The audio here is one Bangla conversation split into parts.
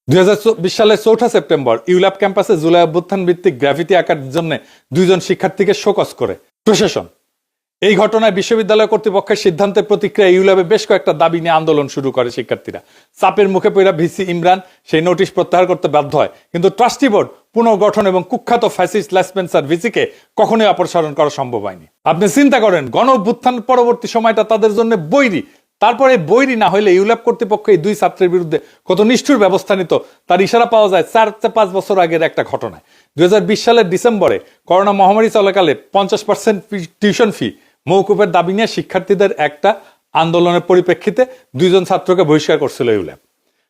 2024 সালের 4 সেপ্টেম্বর ইউল্যাব ক্যাম্পাসে জুলাই অভ্যুত্থান ভিত্তিক গ্রাফিতি আঁকার জন্য 2 জন শিক্ষার্থীকে শোকজ করে প্রশাসন। এই ঘটনায় বিশ্ববিদ্যালয় কর্তৃপক্ষের সিদ্ধান্তের প্রতিক্রিয়া ইউল্যাবে বেশ কয়েকটা দাবি নিয়ে আন্দোলন শুরু করে শিক্ষার্থীরা। চাপের মুখে পড়া ভিসি ইমরান সেই নোটিশ প্রত্যাহার করতে বাধ্য হয়, কিন্তু ট্রাস্টি বোর্ড পুনর্গঠন এবং কুখ্যাত ফ্যাসিস্ট লেসপেন্সার ভিসিকে কখনোই অপসারণ করা সম্ভব হয়নি। আপনি চিন্তা করেন, গণ অভ্যুত্থান পরবর্তী সময়টা তাদের জন্য বৈরী। তারপরে বৈরী না হইলে ইউল্যাব কর্তৃপক্ষ এই 2 ছাত্রের বিরুদ্ধে কত নিষ্ঠুর ব্যবস্থা নিত তার ইশারা পাওয়া যায় 4-5 বছর আগের একটা ঘটনায়। 2020 সালের ডিসেম্বরে করোনা মহামারী চলাকালে 50% টিউশন ফি মওকুফের দাবি নিয়ে শিক্ষার্থীদের একটা আন্দোলনের পরিপ্রেক্ষিতে 2 জন ছাত্রকে বহিষ্কার করছিল ইউল্যাব।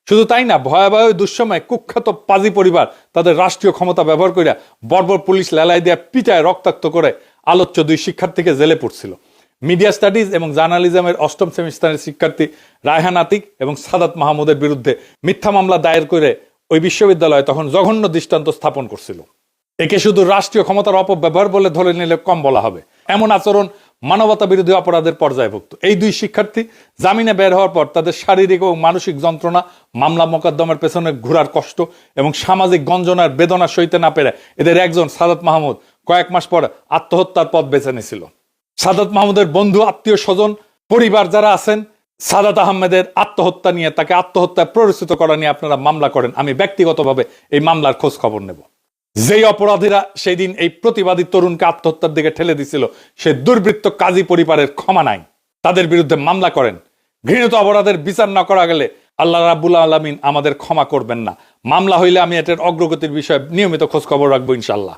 শুধু তাই না, ভয়াবহ দুঃসময় কুখ্যাত পাজি পরিবার তাদের রাষ্ট্রীয় ক্ষমতা ব্যবহার করে বর্বর পুলিশ লেলাই দিয়ে পিটায় রক্তাক্ত করে আলোচ্য 2 শিক্ষার্থীকে জেলে পড়ছিল। মিডিয়া স্টাডিজ এবং জার্নালিজমের 8ম সেমিস্টারের শিক্ষার্থী রায়হান আতিক এবং সাদাত মাহমুদের বিরুদ্ধে মিথ্যা মামলা দায়ের করে ওই বিশ্ববিদ্যালয় তখন জঘন্য দৃষ্টান্ত স্থাপন করছিল। একে শুধু রাষ্ট্রীয় ক্ষমতার অপব্যবহার বলে ধরে নিলে কম বলা হবে। এমন আচরণ মানবতা বিরোধী অপরাধের পর্যায়ভুক্ত। এই 2 শিক্ষার্থী জামিনে বের হওয়ার পর তাদের শারীরিক এবং মানসিক যন্ত্রণা, মামলা মোকদ্দমার পেছনে ঘোরার কষ্ট এবং সামাজিক গঞ্জনার বেদনা সইতে না পেরে এদের একজন সাদাত মাহমুদ কয়েক মাস পর আত্মহত্যার পথ বেছে নিয়েছিল। সাদাত মাহমুদের বন্ধু, আত্মীয় স্বজন, পরিবার যারা আছেন, সাদাত আহমেদের আত্মহত্যা নিয়ে, তাকে আত্মহত্যায় প্ররোচিত করা নিয়ে আপনারা মামলা করেন, আমি ব্যক্তিগতভাবে এই মামলার খোঁজ খবর নেব। যেই অপরাধীরা সেই দিন এই প্রতিবাদী তরুণকে আত্মহত্যার দিকে ঠেলে দিছিল, সে দুর্বৃত্ত কাজী পরিবারের ক্ষমা নাই, তাদের বিরুদ্ধে মামলা করেন। ঘৃণিত অপরাধের বিচার না করা গেলে আল্লাহ রাব্বুল আলামিন আমাদের ক্ষমা করবেন না। মামলা হইলে আমি এটার অগ্রগতির বিষয়ে নিয়মিত খোঁজ খবর রাখবো ইনশাল্লাহ।